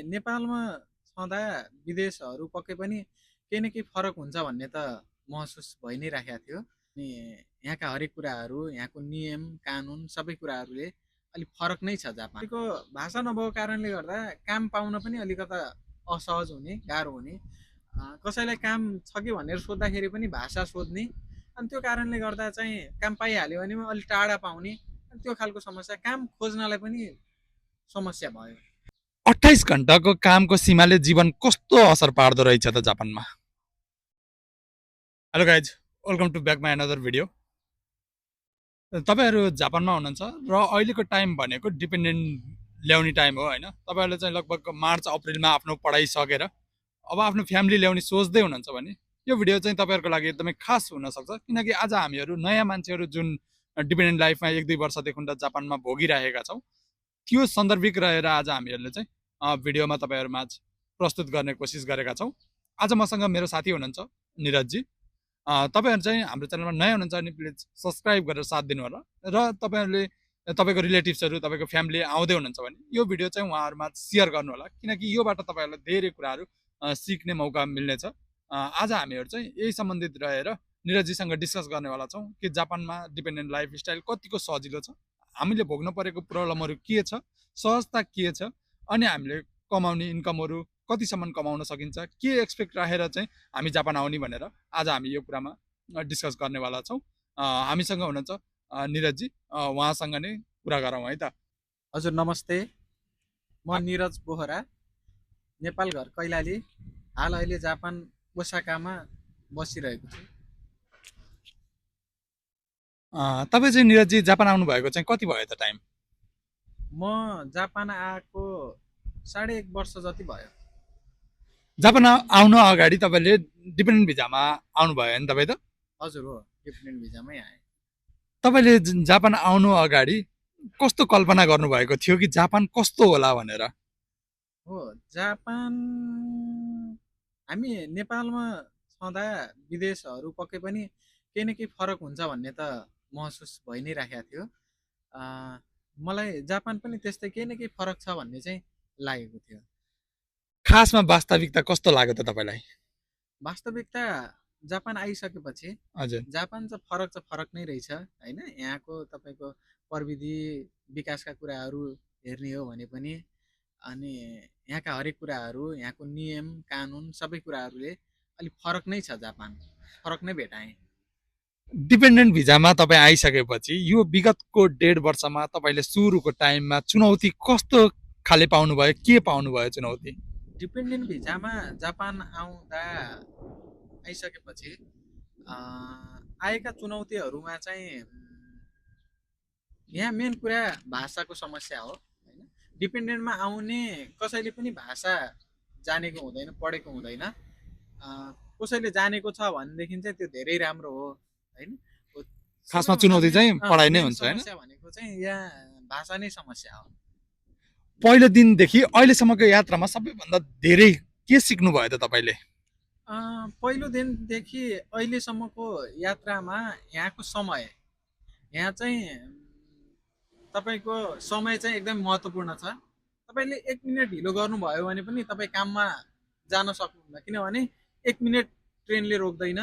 नेपालमा छँदा विदेशहरू पक्कै पनि केही न केही फरक हुन्छ भन्ने त महसुस भइ नै राखेको थियो। अनि यहाँका हरेक कुराहरू, यहाँको नियम, कानुन सबै कुराहरूले अलिक फरक नै छ जापानको भाषा नभएको कारणले गर्दा काम पाउन पनि अलिकता असहज हुने, गाह्रो हुने। कसैलाई काम छ कि भनेर सोद्धाखेरि पनि भाषा सोध्ने। अनि त्यो कारणले गर्दा चाहिँ काम पाइहाल्यो भने पनि अलिक टाढा पाउने। अनि त्यो खालको समस्या काम खोज्नलाई पनि समस्या भयो। 28 घण्टाको कामको सीमाले जीवन कस्तो असर पार्दो रहेछ त जापानमा? Hello guys, welcome to back my another video. तपाईँहरू जापानमा हुनुहुन्छ र अहिलेको टाइम भनेको डिपेन्डेन्ट ल्याउने टाइम हो होइन। तपाईँहरूले चाहिँ लगभग मार्च अप्रिलमा आफ्नो पढाइ सकेर अब आफ्नो फ्यामिली ल्याउने सोच्दै हुनुहुन्छ भने यो भिडियो चाहिँ तपाईँहरूको लागि एकदमै खास हुनसक्छ, किनकि आज हामीहरू नयाँ मान्छेहरू जुन डिपेन्डेन्ट लाइफमा 1-2 वर्षदेखि जापानमा भोगिरहेका छौँ त्यो सन्दर्भिक रहेर आज हामीहरूले चाहिँ भिडियोमा तपाईँहरूमा प्रस्तुत गर्ने कोसिस गरेका छौँ। आज मसँग मेरो साथी हुनुहुन्छ निरजजी। तपाईँहरू चाहिँ हाम्रो च्यानलमा नयाँ हुनुहुन्छ भने प्लिज सब्सक्राइब गरेर साथ दिनु होला र तपाईँहरूले तपाईँको रिलेटिभ्सहरू तपाईँको फ्यामिली आउँदै हुनुहुन्छ भने यो भिडियो चाहिँ उहाँहरूमा सेयर गर्नु होला, किनकि योबाट तपाईँहरूलाई धेरै कुराहरू सिक्ने मौका मिल्नेछ। आज हामीहरू चाहिँ यही सम्बन्धित रहेर निरजजीसँग डिस्कस गर्नेवाला छौँ कि जापानमा डिपेन्डेन्ट लाइफस्टाइल कतिको सजिलो छ, हामीले भोग्न परेको प्रब्लमहरू के छ, सहजता के छ, अनि हामीले कमाउने इन्कमहरू कतिसम्म कमाउन सकिन्छ, के एक्सपेक्ट राखेर चाहिँ हामी जापान आउने भनेर आज हामी यो कुरामा डिस्कस गर्नेवाला छौँ। हामीसँग हुनुहुन्छ निरजजी, उहाँसँग नै कुरा गरौँ है त। हजुर नमस्ते, म निरज बोहरा, नेपाल घर कैलाली, हाल अहिले जापान ओसाकामा बसिरहेको छु। तपाईँ चाहिँ निरजजी जापान आउनुभएको चाहिँ कति भयो त टाइम? म जापान आएको 1.5 वर्ष जति भयो। जापान आउनु अगाडि तपाईँले डिपेन्डेन्ट भिजामा आउनुभयो नि तपाईँ त? हजुर हो, डिपेन्डेन्ट भिजामै आएँ। तपाईँले जापान आउनु अगाडि कस्तो कल्पना गर्नुभएको थियो कि जापान कस्तो होला भनेर? हो, जापान हामी नेपालमा छँदा विदेशहरू पक्कै पनि केही न केही फरक हुन्छ भन्ने त महसुस भइ नै राखेको थियो। मलाई जापान पनि त्यस्तै केही न केही फरक छ भन्ने चाहिँ लागेको थियो। खासमा वास्तविकता कस्तो लाग्यो त तपाईँलाई? वास्तविकता जापान आइसकेपछि हजुर, जापान चाहिँ फरक नै रहेछ होइन। यहाँको तपाईँको प्रविधि विकासका कुराहरू हेर्ने हो भने पनि, अनि यहाँका हरेक कुराहरू, यहाँको नियम कानुन सबै कुराहरूले अलिक फरक नै छ। जापान फरक नै भेटाएँ। डिपेन्डेन्ट भिजामा तपाईँ आइसकेपछि यो विगतको 1.5 वर्षमा तपाईँले सुरुको टाइममा चुनौती कस्तो खाले पाउनुभयो, के पाउनुभयो चुनौती? डिपेन्डेन्ट भिजामा जापान आइसकेपछि आएका चुनौतीहरूमा चाहिँ यहाँ मेन कुरा भाषाको समस्या हो होइन। डिपेन्डेन्टमा आउने कसैले पनि भाषा जानेको हुँदैन, पढेको हुँदैन। कसैले जानेको छ भनेदेखि चाहिँ त्यो धेरै राम्रो हो होइन। खासमा चुनौती चाहिँ पढाइ नै हुन्छ होइन। समस्या भनेको चाहिँ यहाँ भाषा नै समस्या हो। पहिलो दिनदेखि अहिलेसम्मको यात्रामा सबैभन्दा धेरै के सिक्नु भयो त तपाईँले? पहिलो दिनदेखि अहिलेसम्मको यात्रामा यहाँको समय, यहाँ चाहिँ तपाईँको समय चाहिँ एकदम महत्त्वपूर्ण छ। तपाईँले 1 मिनट ढिलो गर्नुभयो भने पनि तपाईँ काममा जान सक्नुहुन्न, किनभने 1 मिनट ट्रेनले रोक्दैन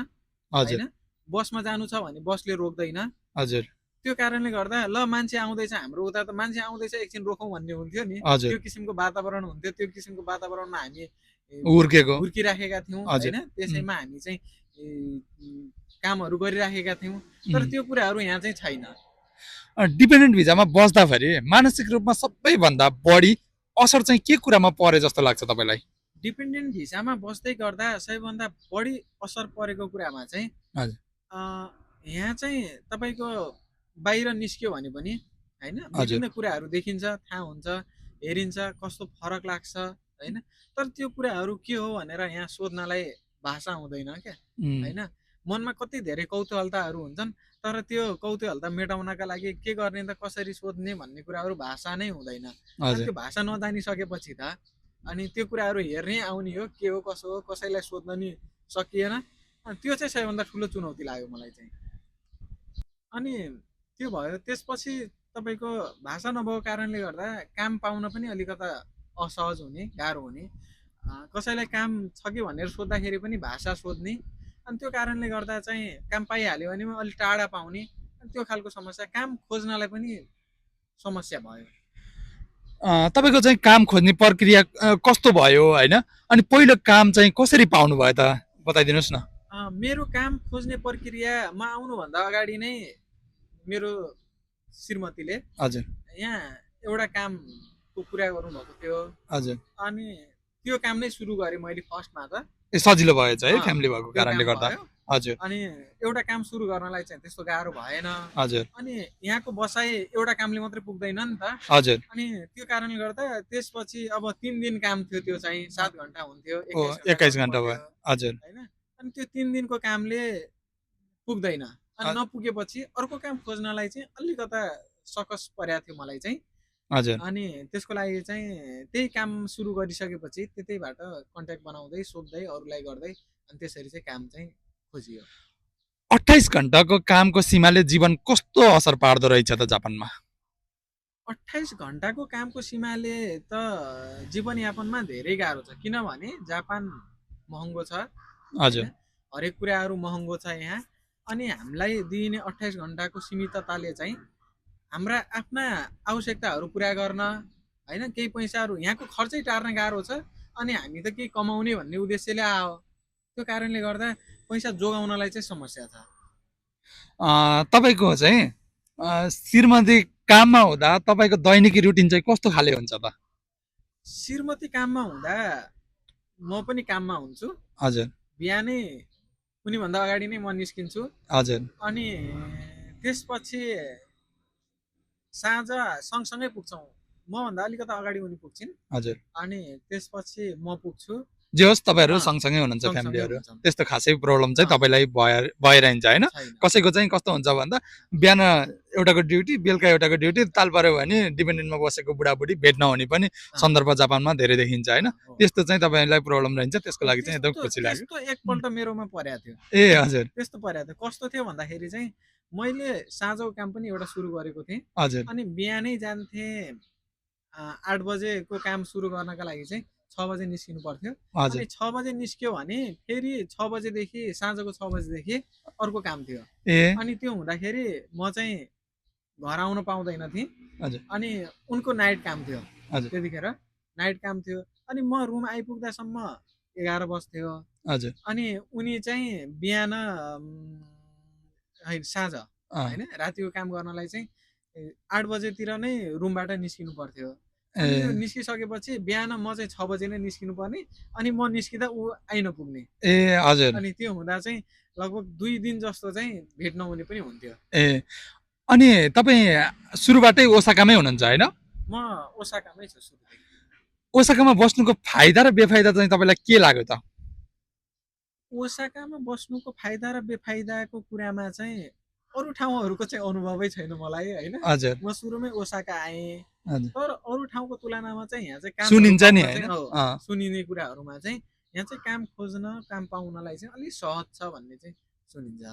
होइन। बसमा जानु छ भने बसले रोक्दैन। हजुर, त्यो कारणले गर्दा ल मान्छे आउँदैछ, हाम्रो उता त मान्छे आउँदैछ एकछिन रोकौँ भन्ने हुन्थ्यो नि। त्यो किसिमको वातावरण हुन्थ्यो। त्यो किसिमको वातावरणमा हामी हुर्किराखेका थियौँ होइन। त्यसैमा हामी चाहिँ कामहरू गरिराखेका थियौँ, तर त्यो कुराहरू यहाँ चाहिँ छैन। डिपेन्डेन्ट भिजामा बस्दाखेरि मानसिक रूपमा सबैभन्दा बढी असर चाहिँ के कुरामा परे जस्तो लाग्छ तपाईँलाई? डिपेन्डेन्ट भिसामा बस्दै गर्दा सबैभन्दा बढी असर परेको कुरामा चाहिँ यहाँ चाहिँ तपाईँको बाहिर निस्क्यो भने पनि होइन विभिन्न कुराहरू देखिन्छ, थाहा हुन्छ, हेरिन्छ, कस्तो फरक लाग्छ होइन। तर त्यो कुराहरू के हो भनेर यहाँ सोध्नलाई भाषा हुँदैन क्या होइन। मनमा कति धेरै कौतूहलताहरू हुन्छन्, तर त्यो कौतूहलता मेटाउनका लागि के गर्ने त, कसरी सोध्ने भन्ने कुराहरू भाषा नै हुँदैन। त्यो भाषा नजानिसकेपछि त अनि त्यो कुराहरू हेर्ने आउने हो, के हो कसो हो, कसैलाई सोध्न नि सकिएन। त्यो चाहिँ सबैभन्दा ठुलो चुनौती लाग्यो मलाई चाहिँ। अनि त्यो भयो, त्यसपछि तपाईँको भाषा नभएको कारणले गर्दा काम पाउन पनि अलिकता असहज हुने, गाह्रो हुने, कसैलाई काम छ कि भनेर सोद्धाखेरि पनि भाषा सोध्ने, अनि त्यो कारणले गर्दा चाहिँ काम पाइहाल्यो भने पनि अलिक टाढा पाउने, अनि त्यो खालको समस्या, काम खोज्नलाई पनि समस्या भयो। तपाईँको चाहिँ काम खोज्ने प्रक्रिया कस्तो भयो होइन, अनि पहिलो काम चाहिँ कसरी पाउनु भयो त बताइदिनुहोस् न। मेरो काम खोज्ने प्रक्रिया म आउनुभन्दा अगाडि नै मेरो श्रीमतीले हजुर यहाँ एउटा कामको कुरा गर्नुभएको थियो। हजुर अनि त्यो काम नै सुरु गरेँ मैले फर्स्टमा त। सजिलो भएछ है फ्यामिली भएको कारणले गर्दा। हजुर। अनि एउटा काम सुरु गर्नलाई चाहिँ त्यस्तो गाह्रो भएन। हजुर। अनि यहाँको बसाइ एउटा कामले मात्रै पुग्दैन नि त। हजुर। अनि त्यो कारणले गर्दा त्यसपछि अब 3 दिन काम थियो, त्यो चाहिँ 7 घण्टा हुन्थ्यो, 21 घण्टा भयो। हजुर। हैन, अनि त्यो 3 दिनको कामले पुग्दैन। अनि नपुगेपछि अर्को काम खोज्नलाई चाहिँ अलिकता सकस परेको थियो मलाई चाहिँ। हजुर। अनि त्यसको लागि चाहिँ त्यही काम सुरु गरिसकेपछि त्यतैबाट कन्ट्याक्ट बनाउँदै सोध्दै अरूलाई गर्दै अनि त्यसरी चाहिँ काम चाहिँ खोजियो। 28 घण्टाको कामको सीमाले जीवन कस्तो असर पार्दो रहेछ त जापानमा? 28 घण्टाको कामको सीमाले त जीवनयापनमा धेरै गाह्रो छ, किनभने जापान महँगो छ। हजुर। हरेक कुराहरू महँगो छ यहाँ। अनि हामीलाई दिइने 28 घण्टाको सीमितताले चाहिँ हाम्रा आफ्ना आवश्यकताहरू पुरा गर्न हैन, केही पैसाहरू, यहाँको खर्चै टार्न गाह्रो छ। अनि हामी त केही कमाउने भन्ने उद्देश्यले आयो, त्यो कारणले गर्दा पैसा जोगाउनलाई चाहिँ समस्या छ। तपाईको चाहिँ श्रीमती काममा हुँदा तपाईको दैनिकी रुटिन चाहिँ कस्तो खाले हुन्छ त? श्रीमती काममा हुँदा म पनि काममा हुन्छु। हजुर। बिहानै उनी भन्दा अगाडि नै म निस्किन्छु। हजुर। अनि त्यसपछि साँझ सँगसँगै पुग्छौँ। म भन्दा अलिकता अगाडि उनी पुग्छिन्। हजुर। अनि त्यसपछि म पुग्छु। जे होस् तपाईहरु सँगसँगै हुनुहुन्छ फ्यामिलीहरु, त्यस्तो खासै प्रब्लम चाहिँ तपाईलाई भइरहन्छ हैन। कसैको चाहिँ कस्तो हुन्छ भन्दा बिहान एउटाको ड्युटी, बेलुका एउटाको ड्युटी, ताल पर्यो भने डिपेन्डेन्टमा बसेको बुढाबुढी भेट नहुने पनि सन्दर्भ जापानमा धेरै देखिन्छ हैन। त्यस्तो चाहिँ तपाईलाई प्रब्लम रहन्छ, त्यसको लागि चाहिँ एकदम खुसी लाग्यो। त्यस्तो एकपल्ट मेरोमा परेको थियो। ए हजुर। त्यस्तो परेको थियो। कस्तो थियो भन्दाखेरि चाहिँ मैले साँझको काम पनि एउटा सुरु गरेको थिएँ। हजुर। अनि बिहानै जान्थे 8 बजेको काम सुरु गर्नका लागि चाहिँ 6 बजे निस्किनु पर्थ्यो। अनि 6 बजे निस्क्यो भने फेरि 6 बजेदेखि साँझको 6 बजेदेखि अर्को काम थियो। अनि त्यो हुँदाखेरि म चाहिँ घर आउन पाउँदैन थिएँ। अनि उनको नाइट काम थियो त्यतिखेर, नाइट काम थियो। अनि म रुम आइपुग्दासम्म 11 बज्थ्यो। अनि उनी चाहिँ बिहान साँझ हैन, रातिको काम गर्नलाई चाहिँ 8 बजेतिर नै रुमबाट निस्किनु पर्थ्यो। अनि त्यो निस्किसकेपछि बिहान म चाहिँ 6 बजे नै निस्किनु पर्ने, अनि म निस्किँदा ऊ आइनपुग्ने। हजुर। अनि त्यो हुँदा चाहिँ लगभग 2 दिन जस्तो चाहिँ भेट नहुने पनि हुन्थ्यो। अनि तपाईँ सुरुबाटै ओसाकामै हुनुहुन्छ हैन? म ओसाकामै छु सुरुदेखि। ओसाकामा बस्नुको फाइदा र बेफाइदा चाहिँ तपाईलाई के लाग्यो त? ओसाकामा बस्नुको फाइदा र बेफाइदाको कुरामा चाहिँ अरू ठाउँहरूको चाहिँ अनुभवै छैन मलाई हैन। म सुरुमै ओसाका आएँ, तर अरू ठाउँको तुलनामा चाहिँ यहाँ चाहिँ काम सुनिन्छ नि हैन, सुनिने कुराहरूमा चाहिँ यहाँ चाहिँ काम खोज्न, काम पाउनलाई चाहिँ अलिक सहज छ भन्ने चाहिँ सुनिन्छ।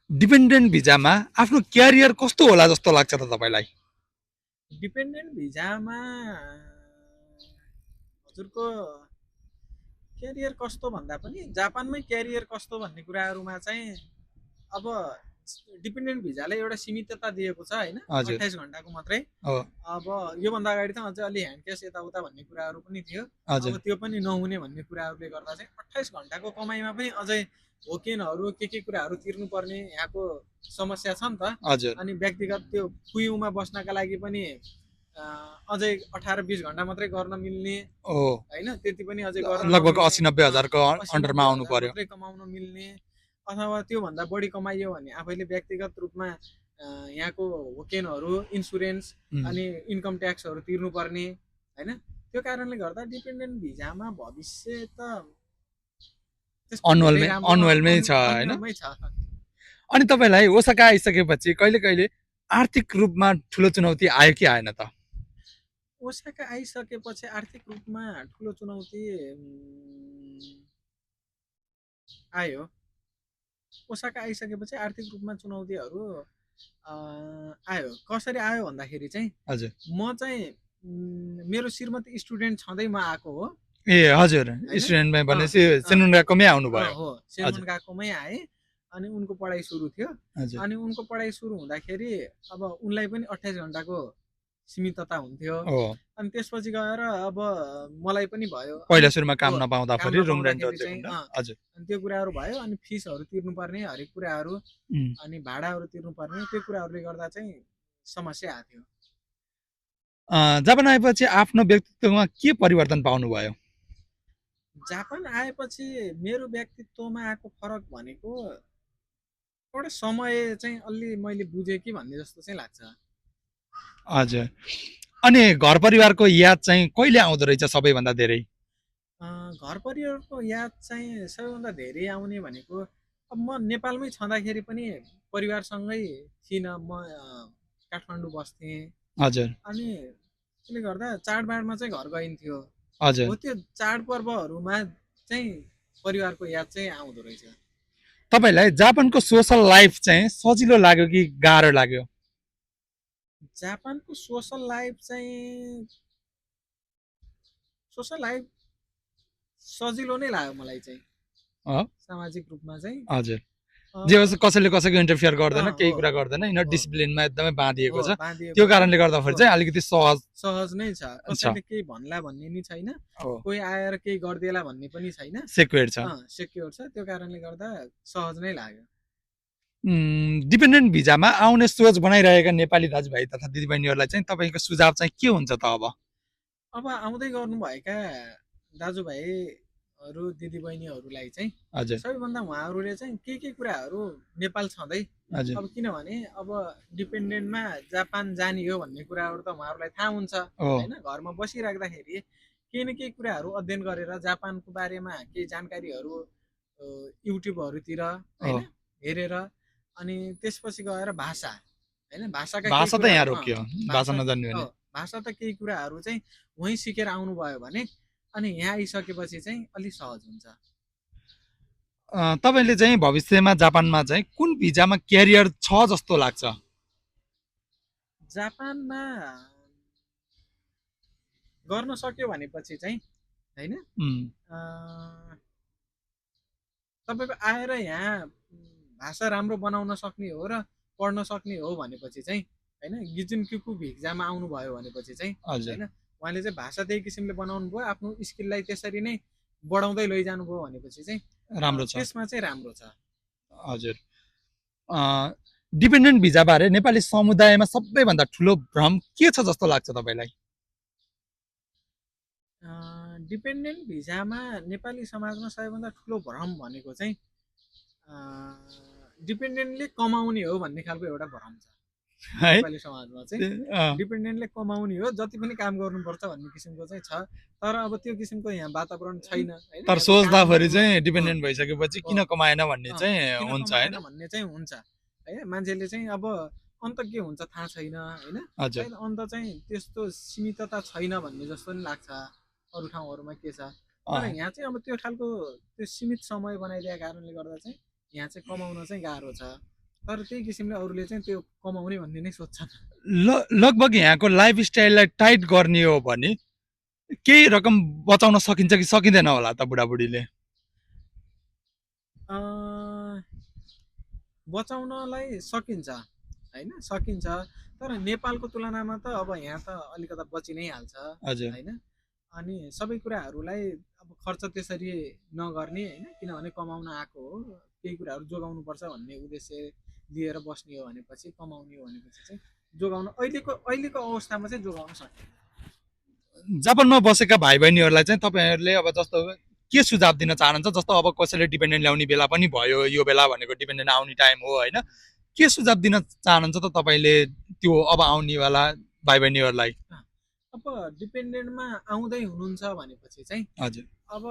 डिपेन्डेन्ट भिजामा आफ्नो क्यारियर कस्तो होला जस्तो लाग्छ त तपाईलाई? डिपेन्डेन्ट भिजामा हजुरको क्यारियर कस्तो भन्दा पनि जापानमै क्यारियर कस्तो भन्ने कुराहरूमा चाहिँ अब डिपेन्डेन्ट भिजाले एउटा सीमितता दिएको छ हैन, 28 घण्टाको मात्रै। अब योभन्दा अगाडि त अझै अलि ह्यान्ड क्यास यताउता भन्ने कुराहरू पनि थियो। अब त्यो पनि नहुने भन्ने कुराहरूले गर्दा चाहिँ 28 घण्टाको कमाइमा पनि अझै होकेनहरू के कुराहरू तिर्नुपर्ने यहाँको समस्या छ नि त। अनि व्यक्तिगत त्यो कुयुमा बस्नका लागि पनि अझै 18-20 घण्टा मात्रै गर्न मिल्ने हैन, त्यति पनि अझै गर्न लगभग 80-90 हजारको अन्डरमा आउनु पर्यो, मात्रै कमाउन मिल्ने। अथवा त्योभन्दा बढी कमाइयो भने आफैले व्यक्तिगत रूपमा यहाँको होकेनहरू, इन्सुरेन्स अनि इन्कम ट्याक्सहरू तिर्नुपर्ने हैन। त्यो कारणले गर्दा डिपेन्डेन्ट भिजामा भविष्य त अनुअलमै छ हैन। अनि तपाईलाई ओसाका आइसकेपछि कहिले कहिले आर्थिक रूपमा ठुलो चुनौती आयो कि आएन त? ओसाका आइसकेपछि आर्थिक रूपमा ठुलो चुनौती आयो। ओसाका आइसकेपछि आर्थिक रूपमा चुनौतीहरू आयो। कसरी आयो भन्दाखेरि चाहिँ म चाहिँ मेरो श्रीमती स्टुडेन्ट छँदै म आएको हो। ए हजुर, स्टुडेन्टमै भनेपछि सेनुनगाकोमै आउनुभयो। हो, सेनुनगाकोमै आएँ। अनि उनको पढाइ सुरु थियो। अनि उनको पढाइ सुरु हुँदाखेरि अब उनलाई पनि 28 घण्टाको सीमितता हुन्थ्यो। अनि त्यसपछि गएर अब मलाई पनि भयो। पहिला सुरुमा काम नपाउँदाखेरि रुम रेन्ट हजुर। अनि त्यो कुराहरू भयो। अनि फिसहरू तिर्नुपर्ने हरेक कुराहरू अनि भाडाहरू तिर्नुपर्ने त्यो कुराहरूले गर्दा चाहिँ समस्या आएको थियो। जापान आएपछि आफ्नो व्यक्तित्वमा के परिवर्तन पाउनुभयो? जापान आएपछि मेरो व्यक्तित्वमा आएको फरक भनेको एउटा समय चाहिँ अलि मैले बुझेँ कि भन्ने जस्तो चाहिँ लाग्छ। हजुर। अनि घर परिवारको याद चाहिँ कहिले आउँदो रहेछ सबैभन्दा धेरै? घर परिवारको याद चाहिँ सबैभन्दा धेरै आउने भनेको अब म नेपालमै छँदाखेरि पनि परिवारसँगै थिइनँ। म काठमाडौँ बस्थेँ। हजुर। अनि त्यसले गर्दा चाडबाडमा चाहिँ घर गइन्थ्यो। हजुर। हो त्यो चाडपर्वहरूमा चाहिँ परिवारको याद चाहिँ आउँदो रहेछ। तपाईलाई जापानको सोशल लाइफ चाहिँ सजिलो लाग्यो कि गाह्रो लाग्यो? जापानको सोशल लाइफ सजिलो नै लाग्यो मलाई चाहिँ। सामाजिक रूपमा चाहिँ। हजुर। जे होस् कसैले कसैको इन्टरफियर गर्दैन, केही कुरा गर्दैन, यिनीहरू डिसिप्लिनमा एकदमै बाँधिएको छ। त्यो कारणले गर्दाखेरि चाहिँ अलिकति सहज नै छ। कसैले केही भन्ला भन्ने नि छैन, कोही आएर केही गर्देला भन्ने पनि छैन। सेक्युर छ। सेक्युर छ। त्यो कारणले गर्दा सहज नै लाग्यो। डिपेन्डेन्ट भिजामा आउने सोच बनाइरहेका नेपाली दाजुभाइ तथा दिदीबहिनीहरूलाई चाहिँ तपाईँको सुझाव चाहिँ के हुन्छ त? अब आउँदै गर्नुभएका दाजुभाइहरू दिदीबहिनीहरूलाई चाहिँ सबैभन्दा उहाँहरूले चाहिँ के कुराहरू नेपाल छँदै अब किनभने अब डिपेन्डेन्टमा जापान जाने हो भन्ने कुराहरू त उहाँहरूलाई थाहा हुन्छ होइन। घरमा बसिराख्दाखेरि केही न केही कुराहरू अध्ययन गरेर जापानको बारेमा केही जानकारीहरू युट्युबहरूतिर होइन हेरेर अनि त्यसपछि गएर भाषा होइन, भाषा त यहाँ रोक्यो, भाषा नजान्ने भने भाषा त केही कुराहरू चाहिँ वहीँ सिकेर आउनुभयो भने अनि यहाँ आइसकेपछि चाहिँ अलिक सहज हुन्छ। तपाईँले चाहिँ भविष्यमा जापानमा चाहिँ कुन भिजामा क्यारियर छ जस्तो लाग्छ? जापानमा गर्न सक्यो भनेपछि चाहिँ होइन तपाईँको आएर यहाँ भाषा राम्रो बनाउन सक्ने हो र पढ्न सक्ने हो भनेपछि चाहिँ होइन गिजुनक्युको भिजामा आउनुभयो भनेपछि चाहिँ होइन उहाँले चाहिँ भाषा त्यही किसिमले बनाउनु भयो, आफ्नो स्किललाई त्यसरी नै बढाउँदै लैजानु भयो भनेपछि चाहिँ राम्रो छ। त्यसमा चाहिँ राम्रो छ। हजुर। डिपेन्डेन्ट भिजा बारे नेपाली समुदायमा सबैभन्दा ठुलो भ्रम के छ जस्तो लाग्छ तपाईँलाई? डिपेन्डेन्ट भिजामा नेपाली समाजमा सबैभन्दा ठुलो भ्रम भनेको चाहिँ डिपेन्डेन्टले कमाउने हो भन्ने खालको एउटा भ्रम छ नेपाली समाजमा चाहिँ। डिपेन्डेन्टले कमाउने हो, जति पनि काम गर्नुपर्छ भन्ने किसिमको चाहिँ छ। तर अब त्यो किसिमको यहाँ वातावरण छैन। तर सोच्दाखेरि चाहिँ डिपेन्डेन्ट भइसकेपछि किन कमाएन भन्ने चाहिँ हुन्छ हैन भन्ने चाहिँ हुन्छ है। मान्छेले चाहिँ अब अन्त के हुन्छ थाहा छैन हैन। अन्त चाहिँ त्यस्तो सीमितता छैन भन्ने जस्तो नि लाग्छ अरू ठाउँहरूमा के छ। तर यहाँ चाहिँ अब त्यो खालको त्यो सीमित समय बनाइदिएको कारणले गर्दा चाहिँ यहाँ चाहिँ कमाउन चाहिँ गाह्रो छ। तर त्यही किसिमले अरूले चाहिँ त्यो कमाउने भन्ने नै सोच्छन्। लगभग यहाँको लाइफस्टाइललाई टाइट गर्ने हो भने केही रकम बचाउन सकिन्छ कि सकिँदैन होला त बुढाबुढीले? बचाउनलाई सकिन्छ हैन, सकिन्छ। तर नेपालको तुलनामा त अब यहाँ त अलिकता बचि नै हाल्छ हैन। अनि सबै कुराहरूलाई अब खर्च त्यसरी नगर्ने हैन, किनभने कमाउन आएको हो, केही कुराहरू जोगाउनु पर्छ भन्ने उद्देश्य लिएर बस्ने हो भनेपछि कमाउने हो भनेपछि चाहिँ जोगाउन अहिलेको अवस्थामा चाहिँ जोगाउन सकिन्छ। जापानमा बसेका भाइ बहिनीहरूलाई चाहिँ तपाईँहरूले अब जस्तो के सुझाव दिन चाहनुहुन्छ? जस्तो अब कसैले डिपेन्डेन्ट ल्याउने बेला पनि भयो, यो बेला भनेको डिपेन्डेन्ट आउने टाइम हो हैन, के सुझाव दिन चाहनुहुन्छ त तपाईँले त्यो अब आउनेवाला भाइ बहिनीहरूलाई? अब डिपेन्डेन्टमा आउँदै हुनुहुन्छ भनेपछि चाहिँ हजुर अब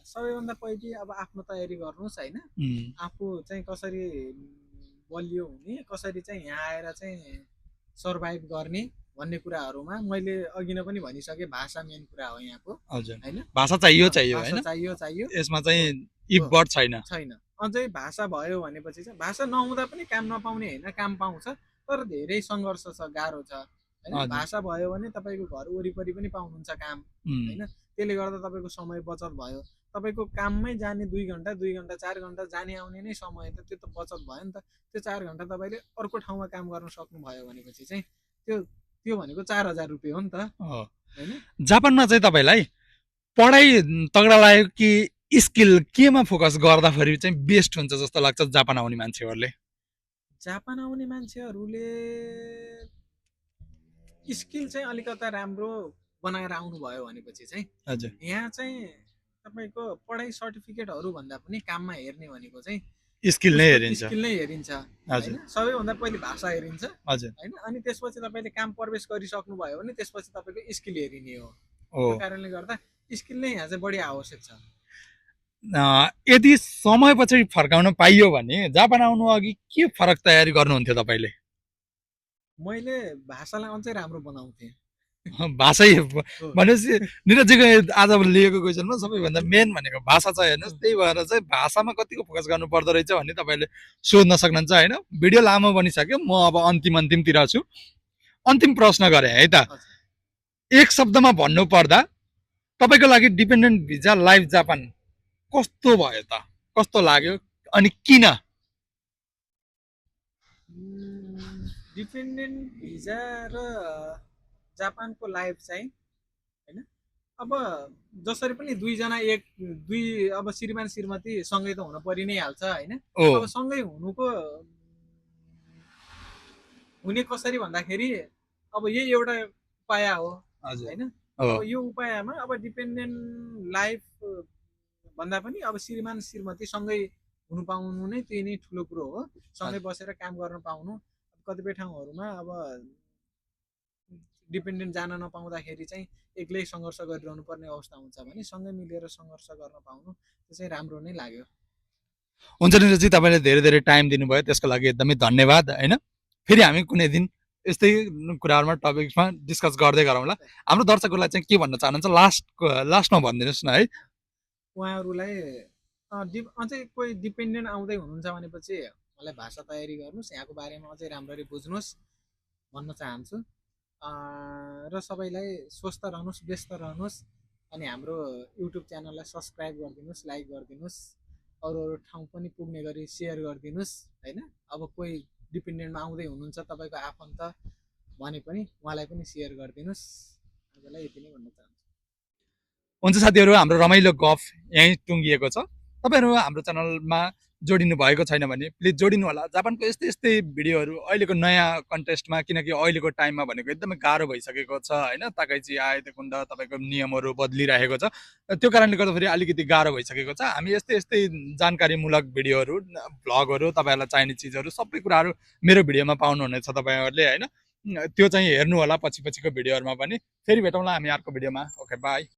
सबैभन्दा पहिले अब आफ्नो तयारी गर्नुहोस् हैन। आफू चाहिँ कसरी बलियो हुने, कसरी चाहिँ यहाँ आएर चाहिँ सर्भाइभ गर्ने भन्ने कुराहरूमा मैले अघि नै पनि भनिसके, भाषा मेन कुरा हो यहाँको हैन। भाषा चाहियो हैन, चाहियो। यसमा चाहिँ इफ बट छैन। अझै भाषा भयो भनेपछि चाहिँ भाषा नहुँदा पनि काम नपाउने हैन, काम पाउँछ। तर धेरै सङ्घर्ष छ, गाह्रो छ हैन। भाषा भयो भने तपाईँको घर वरिपरि पनि पाउनुहुन्छ काम हैन। त्यसले गर्दा तपाईँको समय बचत भयो। तपाईँको काममै जाने 2 घण्टा 4 घण्टा जाने आउने नै समय त त्यो त बचत भयो नि त। त्यो 4 घण्टा तपाईँले अर्को ठाउँमा काम गर्न सक्नुभयो भनेपछि चाहिँ त्यो भनेको 4000 रुपियाँ हो नि त हैन। जापानमा चाहिँ तपाईँलाई पढाइ तगडा लाग्यो कि स्किल केमा फोकस गर्दाखेरि चाहिँ बेस्ट हुन्छ जस्तो लाग्छ जापान आउने मान्छेहरूले? जापान आउने मान्छेहरूले स्किल चाहिँ अलिकता राम्रो बनाएर आउनुभयो भनेपछि चाहिँ हजुर यहाँ चाहिँ तपाईँको पढाइ सर्टिफिकेटहरू भन्दा पनि काममा हेर्ने भनेको चाहिँ स्किल नै हेरिन्छ। स्किल नै हेरिन्छ हैन। सबैभन्दा पहिले भाषा हेरिन्छ हजुर हैन। अनि त्यसपछि तपाईँले काम प्रवेश गरिसक्नुभयो भने त्यसपछि तपाईँको स्किल हेरिने हो। त्यो कारणले गर्दा स्किल नै यहाँ चाहिँ बढी आवश्यक छ। यदि समय पछि फर्काउन पाइयो भने जापान आउनु अघि के फरक तयारी गर्नुहुन्थ्यो तपाईँले? मैले भाषालाई अझै राम्रो बनाउँथेँ। भाषै भनेपछि निरजजीको आज लिएको क्वेसनमा सबैभन्दा मेन भनेको भाषा छ हेर्नुहोस्। त्यही भएर चाहिँ भाषामा कतिको फोकस गर्नु पर्दो रहेछ भन्ने तपाईँले सोध्न सक्नुहुन्छ हैन। भिडियो लामो बनिसक्यो, म अब अन्तिमतिर छु। अन्तिम प्रश्न गरे है त। एक शब्दमा भन्नु पर्दा तपाईँको लागि डिपेन्डेन्ट भिजा लाइफ जापान कस्तो भयो त? कस्तो लाग्यो अनि किन? डिपेन्डेन्ट भिजा र जापानको लाइफ चाहिँ हैन। अब जसरी पनि दुई अब श्रीमान श्रीमती सँगै त हुन परि नै हाल्छ हैन। अब सँगै हुने कसरी भन्दाखेरि अब यही एउटा उपाय हो हैन। अब यो उपायमा अब डिपेन्डेन्ट लाइफ भन्दा पनि अब श्रीमान श्रीमती सँगै हुनु पाउनु नै त्यही नै ठुलो कुरो हो। सँगै बसेर काम गर्न पाउनु। कतिपय ठाउँहरूमा अब डिपेन्डेन्ट जान नपाउँदाखेरि चाहिँ एक्लै सङ्घर्ष गरिरहनु पर्ने अवस्था हुन्छ भने सँगै मिलेर सङ्घर्ष गर्न पाउनु त्यो चाहिँ राम्रो नै लाग्यो। हुन्छ निरजी, तपाईँले धेरै धेरै टाइम दिनुभयो, त्यसको लागि एकदमै धन्यवाद हैन। फेरि हामी कुनै दिन यस्तै कुराहरूमा टपिक्समा डिस्कस गर्दै गरौँला। हाम्रो दर्शकहरूलाई चाहिँ के भन्न चाहनुहुन्छ लास्टमा भनिदिनुहोस् न है। उहाँहरूलाई अझै कोही डिपेन्डेन्ट आउँदै हुनुहुन्छ भनेपछि मलाई भाषा तयारी गर्नुहोस्, यहाँको बारेमा अझै राम्ररी बुझ्नुहोस् भन्न चाहन्छु। र सबैलाई स्वस्थ रहनुहोस्, व्यस्त रहनुहोस्। अनि हाम्रो युट्युब च्यानललाई सब्सक्राइब गरिदिनुहोस्, लाइक गरिदिनुहोस्, अरू ठाउँ पनि पुग्ने गरी सेयर गरिदिनुहोस् हैन। अब कोही डिपेन्डेन्टमा आउँदै हुनुहुन्छ तपाईँको आफन्त भने पनि उहाँलाई पनि सेयर गरिदिनुहोस्। आजलाई यति नै भन्न चाहन्छु। हुन्छ साथीहरू, हाम्रो रमाइलो गफ यहीँ टुङ्गिएको छ। तपाईँहरू हाम्रो च्यानलमा जोडिनु भएको छैन भने प्लिज जोडिनु होला। जापानको यस्तै भिडियोहरू अहिलेको नयाँ कन्टेस्टमा, किनकि अहिलेको टाइममा भनेको एकदमै गाह्रो भइसकेको छ हैन। ताकैची आए कुन्द तपाईँको नियमहरू बदलिरहेको छ। त्यो कारणले गर्दाखेरि अलिकति गाह्रो भइसकेको छ। हामी यस्तै जानकारीमूलक भिडियोहरू, भ्लगहरू, तपाईँहरूलाई चाहिने चिजहरू सबै कुराहरू मेरो भिडियोमा पाउनुहुनेछ तपाईँहरूले हैन। त्यो चाहिँ हेर्नु होला पछिको भिडियोहरूमा पनि। फेरि भेटौँला हामी अर्को भिडियोमा। Okay, by.